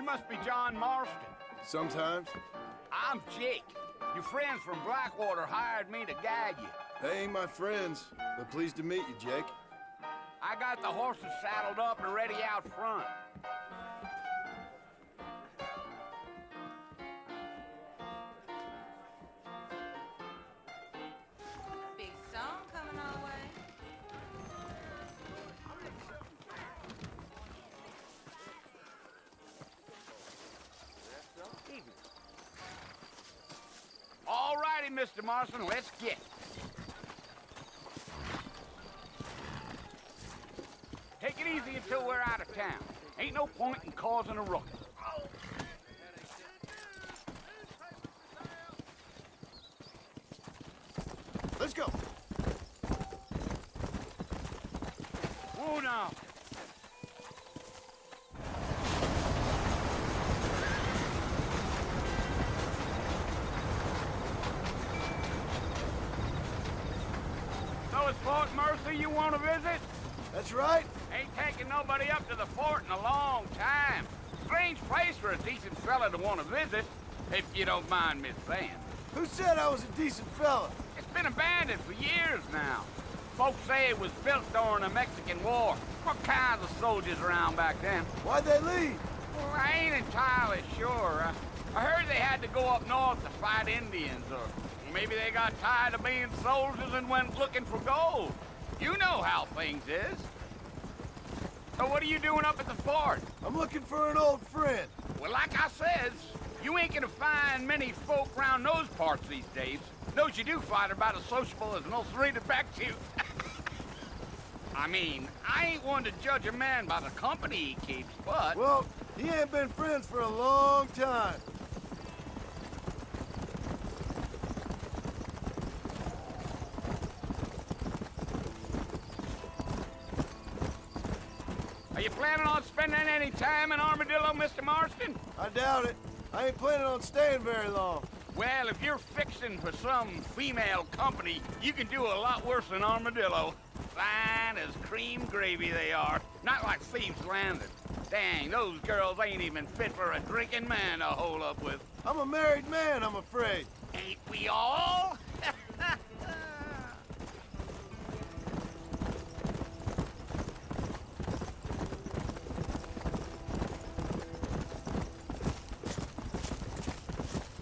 must be John Marston. Sometimes. I'm Jake. Your friends from Blackwater hired me to guide you. They ain't my friends, but pleased to meet you, Jake. I got the horses saddled up and ready out front. Big song coming our way. All righty, Mr. Marston, let's get. Take it easy until we're out of town. Ain't no point in causing a ruckus. Let's go. Whoa now. So it's Fort Mercy you want to visit? That's right. Ain't taking nobody up to the fort in a long time. Strange place for a decent fella to want to visit, if you don't mind me saying. Who said I was a decent fella? It's been abandoned for years now. Folks say it was built during the Mexican War. What kinds of soldiers around back then? Why'd they leave? Well, I ain't entirely sure. I heard they had to go up north to fight Indians, or maybe they got tired of being soldiers and went looking for gold. You know how things is. So what are you doing up at the fort? I'm looking for an old friend. Well, like I says, you ain't gonna find many folk around those parts these days. Those you do find are about as sociable as an ulcerated back tooth. I mean, I ain't one to judge a man by the company he keeps, but... Well, he ain't been friends for a long time. Are you planning on spending any time in Armadillo, Mr. Marston? I doubt it. I ain't planning on staying very long. Well, if you're fixing for some female company, you can do a lot worse than Armadillo. Fine as cream gravy they are. Not like Thieves' Landing. Dang, those girls ain't even fit for a drinking man to hole up with. I'm a married man, I'm afraid. Ain't we all?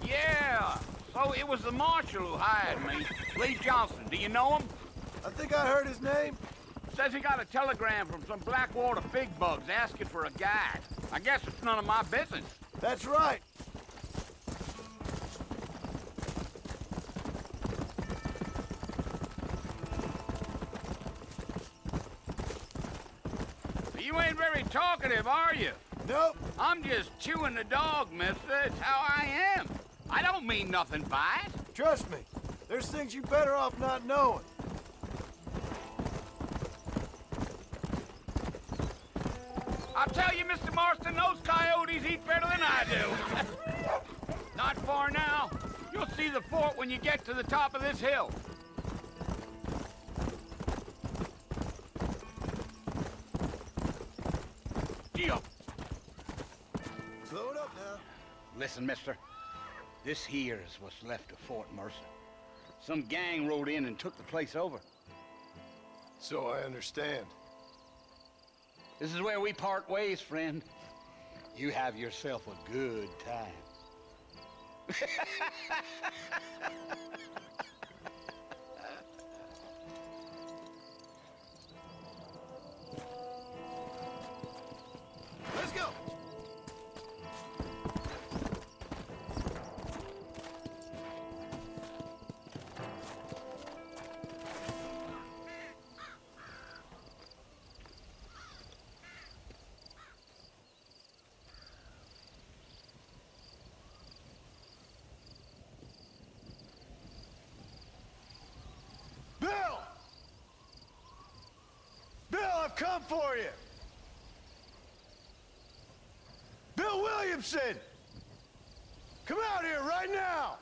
Yeah, so it was the marshal who hired me. Lee Johnson, do you know him? I think I heard his name. Says he got a telegram from some Blackwater big bugs asking for a guide. I guess it's none of my business. That's right. You ain't very talkative, are you? Nope. I'm just chewing the dog, mister. It's how I am. I don't mean nothing by it. Trust me. There's things you better off not knowing. I'll tell you, Mr. Marston, those coyotes eat better than I do. Not far now. You'll see the fort when you get to the top of this hill. Gee-up. Slow it up now. Listen, mister. This here is what's left of Fort Mercer. Some gang rode in and took the place over. So I understand. This is where we part ways, friend. You have yourself a good time. Let's go. Bill! Bill, I've come for you! Bill Williamson! Come out here right now!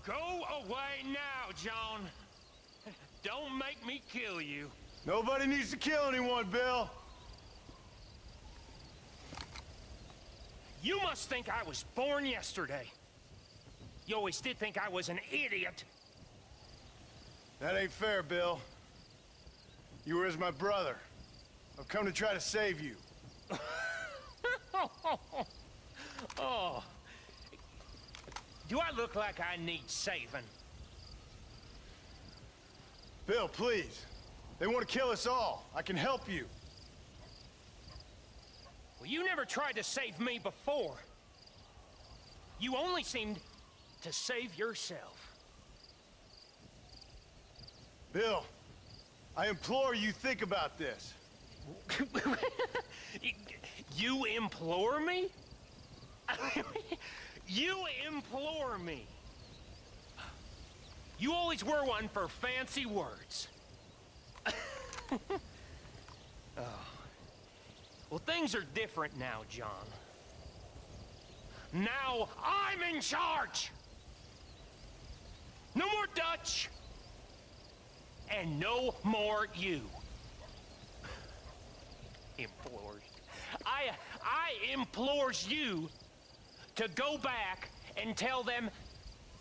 Go away now, John. Don't make me kill you. Nobody needs to kill anyone, Bill. You must think I was born yesterday. You always did think I was an idiot. That ain't fair, Bill. You were as my brother. I've come to try to save you. Oh. Do I look like I need saving? Bill, please. They want to kill us all. I can help you. Well, you never tried to save me before. You only seemed to save yourself. Bill, I implore you think about this. You implore me? You implore me. You always were one for fancy words. Oh. Well, things are different now, John. Now I'm in charge! No more Dutch! And no more you. Implores. I implores you to go back and tell them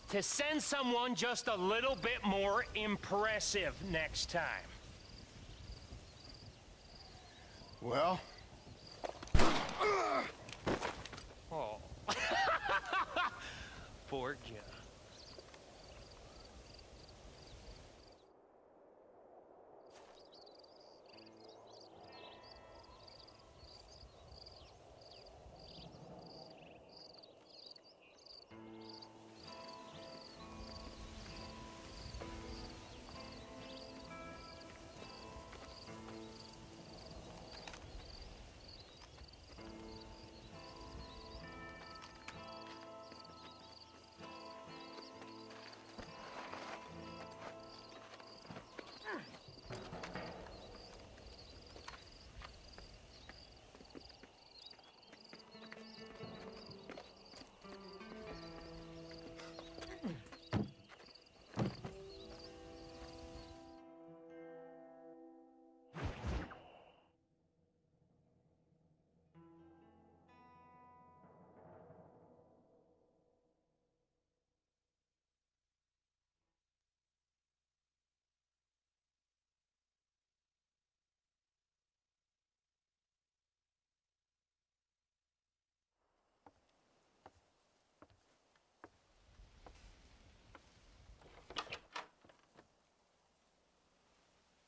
to send someone just a little bit more impressive next time. Well? Oh. Poor John.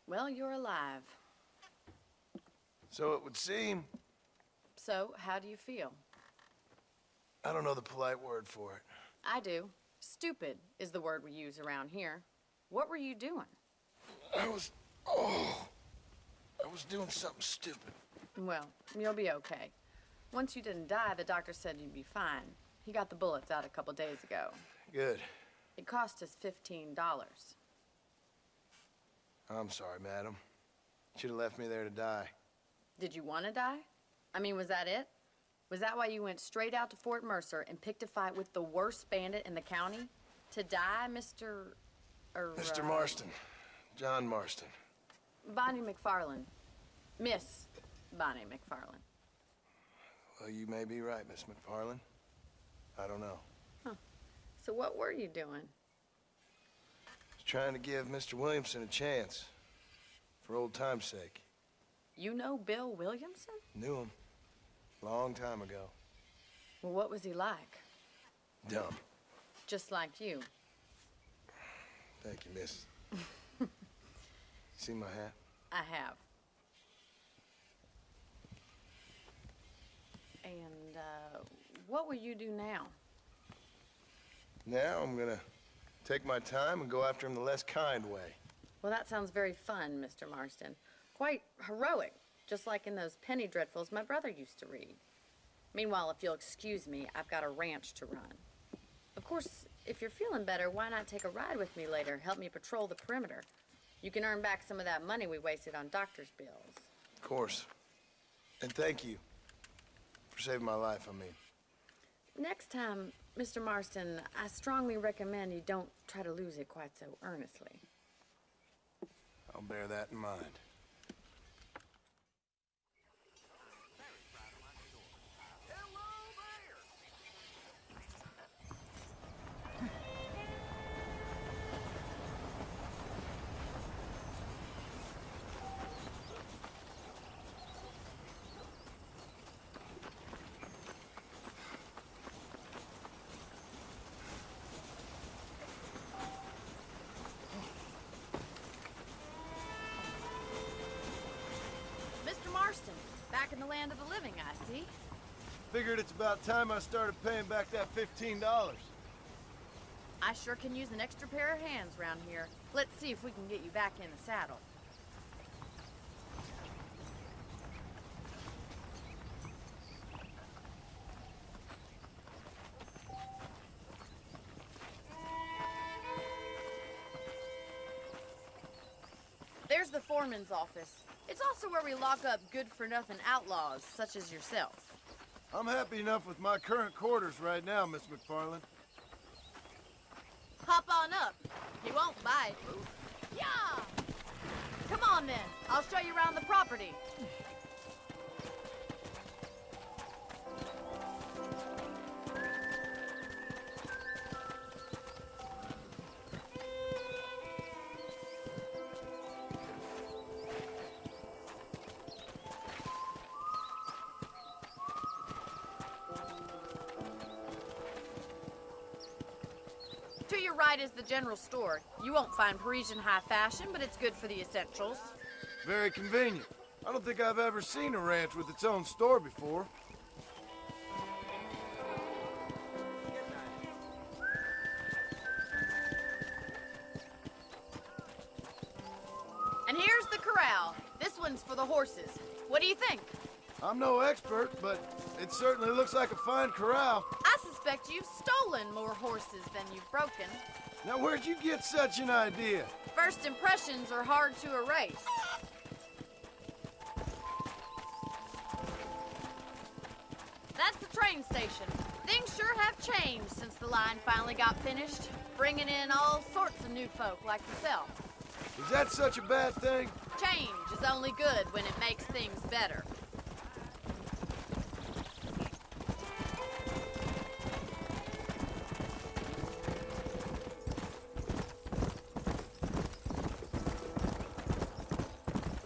Well, you're alive. So it would seem. So, how do you feel? I don't know the polite word for it. I do. Stupid is the word we use around here. What were you doing? I was doing something stupid. Well, you'll be okay. Once you didn't die, the doctor said you'd be fine. He got the bullets out a couple days ago. Good. It cost us $15. I'm sorry, madam. Should have left me there to die. Did you want to die? I mean, was that it? Was that why you went straight out to Fort Mercer and picked a fight with the worst bandit in the county? To die, Mr. Mr. Marston. John Marston. Bonnie McFarland. Miss Bonnie McFarland. Well, you may be right, Miss McFarland. I don't know. Huh. So what were you doing? Was trying to give Mr. Williamson a chance. For old time's sake. You know Bill Williamson? Knew him. Long time ago. Well, what was he like? Dumb. Just like you. Thank you, miss. See my hat? I have. And, what will you do now? Now I'm gonna take my time and go after him the less kind way. Well, that sounds very fun, Mr. Marston. Quite heroic, just like in those penny dreadfuls my brother used to read. Meanwhile, if you'll excuse me, I've got a ranch to run. Of course, if you're feeling better, why not take a ride with me later? Help me patrol the perimeter. You can earn back some of that money we wasted on doctor's bills. Of course. And thank you for saving my life, I mean. Next time, Mr. Marston, I strongly recommend you don't try to lose it quite so earnestly. I'll bear that in mind. Hello there! Figured it's about time I started paying back that $15. I sure can use an extra pair of hands around here. Let's see if we can get you back in the saddle. There's the foreman's office. It's also where we lock up good-for-nothing outlaws, such as yourself. I'm happy enough with my current quarters right now, Miss McFarland. Hop on up. He won't bite. Yeah! Come on, then. I'll show you around the property. To your right is the general store. You won't find Parisian high fashion, but it's good for the essentials. Very convenient. I don't think I've ever seen a ranch with its own store before. And here's the corral. This one's for the horses. What do you think? I'm no expert, but it certainly looks like a fine corral. I suspect you've stolen more horses than you've broken. Now, where'd you get such an idea? First impressions are hard to erase. That's the train station. Things sure have changed since the line finally got finished, bringing in all sorts of new folk like yourself. Is that such a bad thing? Change is only good when it makes things better.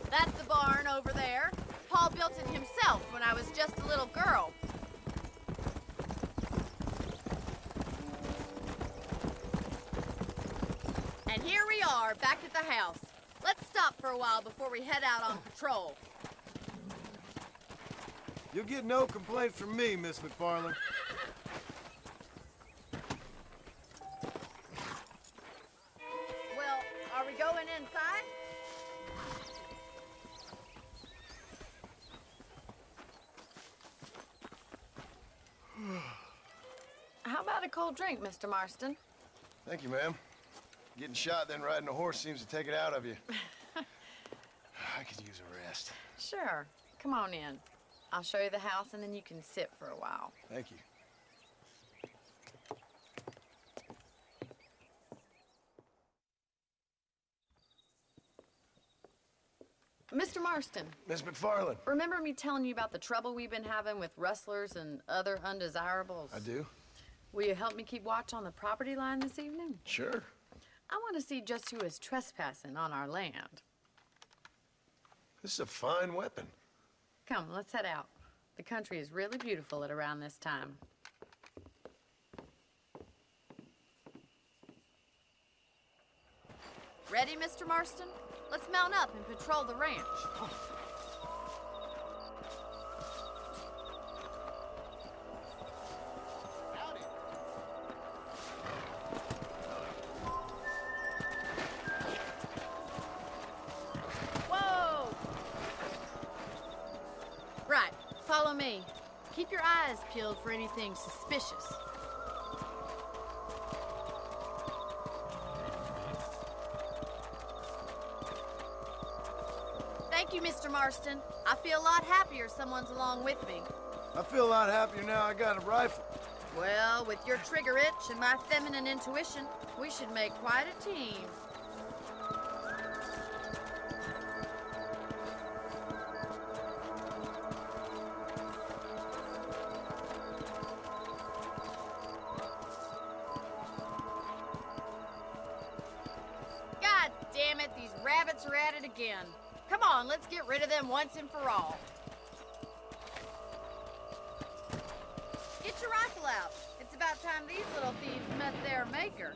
That's the barn over there. Paul built it himself when I was just a little girl. And here we are, back at the house. Let's stop for a while before we head out on patrol. You'll get no complaint from me, Miss McFarland. Well, are we going inside? How about a cold drink, Mr. Marston? Thank you, ma'am. Getting shot, then riding a horse seems to take it out of you. I could use a rest. Sure. Come on in. I'll show you the house, and then you can sit for a while. Thank you. Mr. Marston, Miss McFarland. remember me telling you about the trouble we've been having with rustlers and other undesirables? I do? Will you help me keep watch on the property line this evening? Sure. I want to see just who is trespassing on our land. This is a fine weapon. Come, let's head out. The country is really beautiful at around this time. Ready, Mr. Marston? Let's mount up and patrol the ranch. Whoa! Right, follow me. Keep your eyes peeled for anything suspicious. Thank you, Mr. Marston. I feel a lot happier someone's along with me. I feel a lot happier now I got a rifle. Well, with your trigger itch and my feminine intuition, we should make quite a team. God damn it, these rabbits are at it again. Come on, let's get rid of them once and for all. Get your rifle out. It's about time these little thieves met their maker.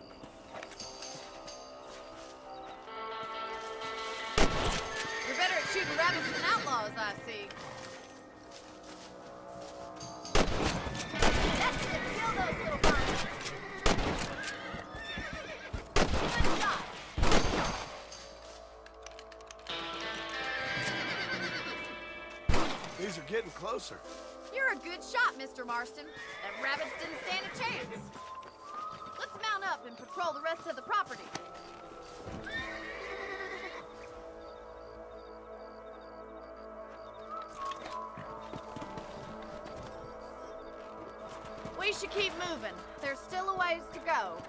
You're better at shooting rabbits than outlaws, I see. getting closer. You're a good shot, Mr. Marston. That rabbits didn't stand a chance. Let's mount up and patrol the rest of the property. We should keep moving. There's still a ways to go.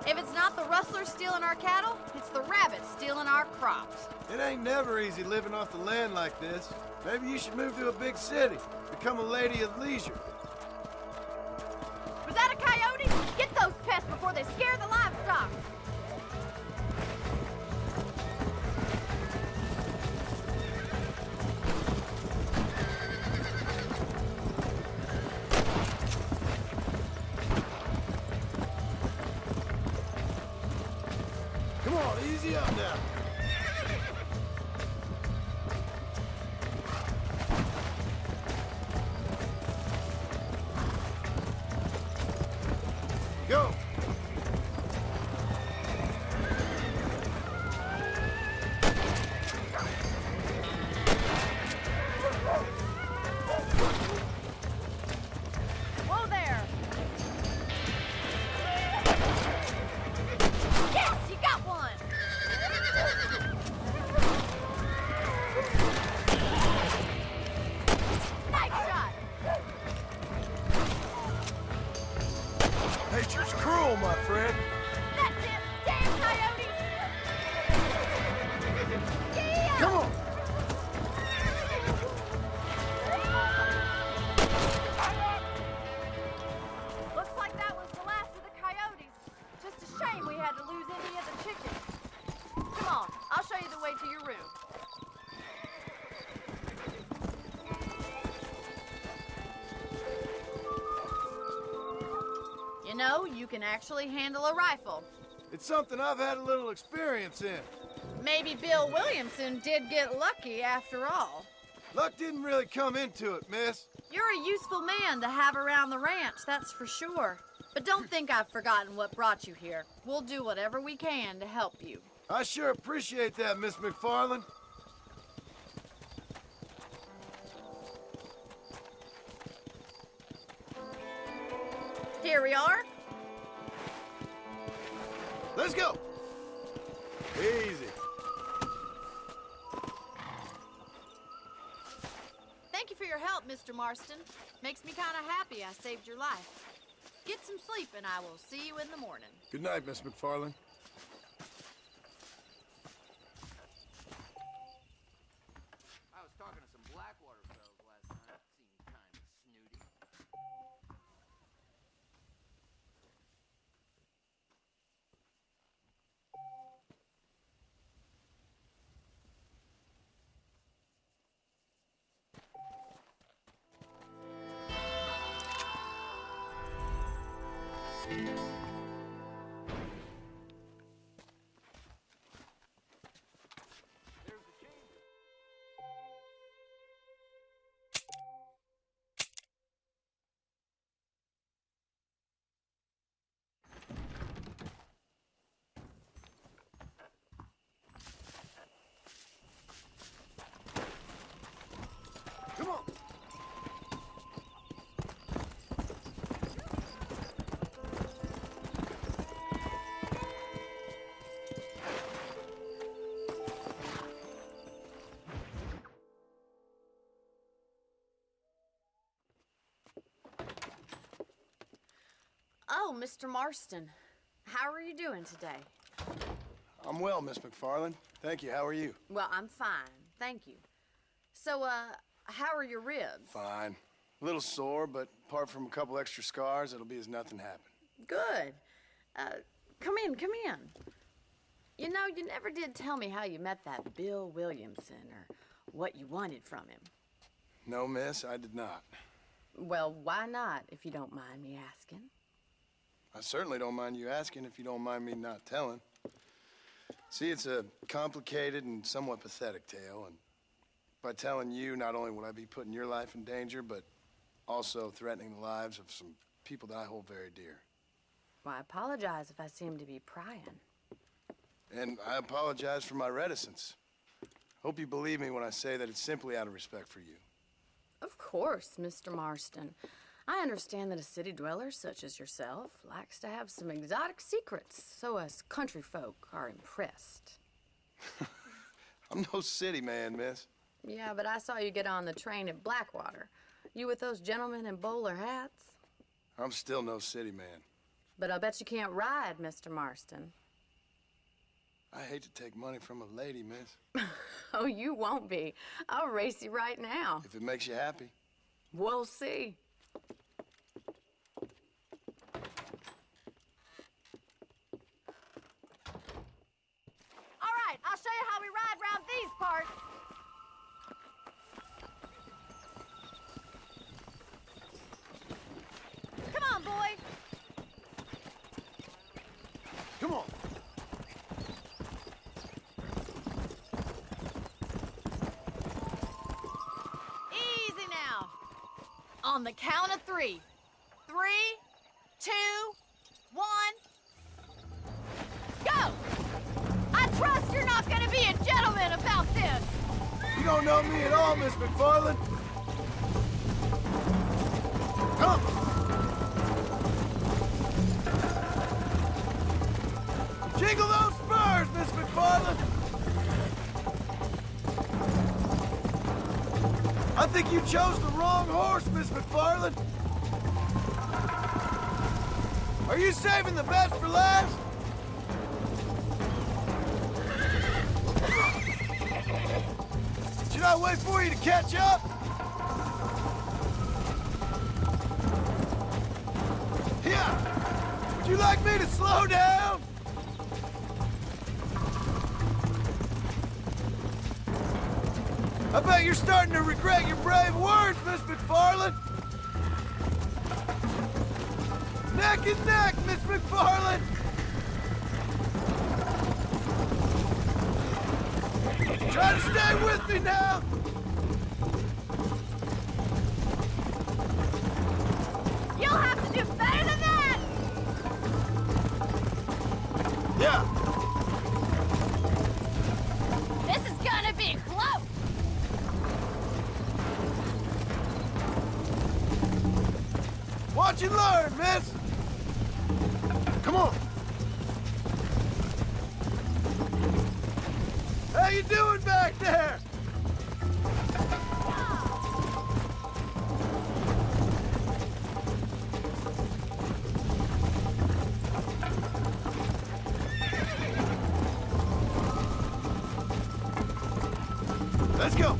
If it's not the rustlers stealing our cattle, it's the rabbits stealing our crops. It ain't never easy living off the land like this. Maybe you should move to a big city. Become a lady of leisure. Was that a coyote? Get those pests before they scare the livestock. Come on, easy up now. Go! Whoa there! Yes, you got one! Nice shot! Nature's cruel, my friend. That's it! Damn coyote! Yeah! Come on! Looks like that was the last of the coyotes. Just a shame we had to lose any of the chickens. Come on, I'll show you the way to your room. You know, you can actually handle a rifle. It's something I've had a little experience in. Maybe Bill Williamson did get lucky after all. Luck didn't really come into it, miss. You're a useful man to have around the ranch, that's for sure. But don't think I've forgotten what brought you here. We'll do whatever we can to help you. I sure appreciate that, Miss McFarland. Here we are. Let's go. Easy. Thank you for your help, Mr. Marston. Makes me kind of happy I saved your life. Get some sleep and I will see you in the morning. Good night, Miss McFarland. I was talking to some Blackwater fellas last night. Seemed kind of snooty. There's the chief. Come on. Oh, Mr. Marston. How are you doing today? I'm well, Miss McFarland. Thank you. How are you? Well, I'm fine. Thank you. So, how are your ribs? Fine. A little sore, but apart from a couple extra scars, it'll be as nothing happened. Good. Come in, come in. You know, you never did tell me how you met that Bill Williamson or what you wanted from him. No, miss, I did not. Well, why not, if you don't mind me asking? I certainly don't mind you asking if you don't mind me not telling. See, it's a complicated and somewhat pathetic tale, and by telling you, not only will I be putting your life in danger, but also threatening the lives of some people that I hold very dear. Well, I apologize if I seem to be prying. And I apologize for my reticence. Hope you believe me when I say that it's simply out of respect for you. Of course, Mr. Marston. I understand that a city dweller such as yourself likes to have some exotic secrets, so us country folk are impressed. I'm no city man, miss. Yeah, but I saw you get on the train at Blackwater. You with those gentlemen in bowler hats? I'm still no city man. But I bet you can't ride, Mr. Marston. I hate to take money from a lady, miss. Oh, you won't be. I'll race you right now. If it makes you happy. We'll see. All right, I'll show you how we ride round these parts. Come on, boy. Come on. Easy now. On the count of 3. 3, 2, 1. Go! I trust you're not gonna be a gentleman about this. You don't know me at all, Miss McFarland. Come! Jingle those spurs, Miss McFarland! I think you chose the wrong horse, Miss McFarland. Are you saving the best for last? Should I wait for you to catch up? Yeah! Would you like me to slow down? I bet you're starting to regret your brave words, Miss McFarland. Neck and neck, Miss McFarland. Try to stay with me now. You'll have to do better than that. Yeah. This is gonna be close. Watch and learn, miss. Come on. How you doing back there? Let's go.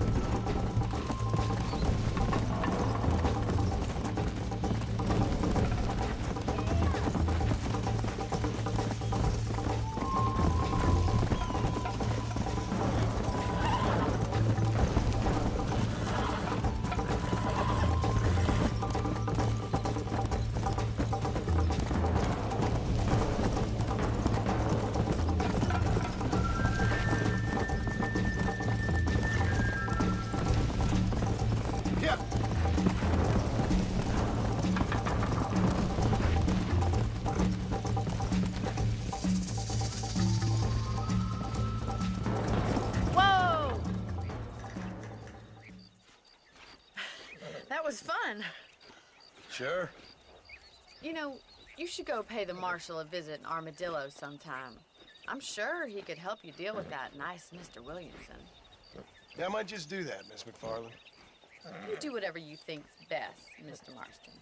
Yeah. Whoa! That was fun. Sure. You know, you should go pay the marshal a visit in Armadillo sometime. I'm sure he could help you deal with that nice Mr. Williamson. Yeah, I might just do that, Miss McFarland. You do whatever you think's best, Mr. Marston.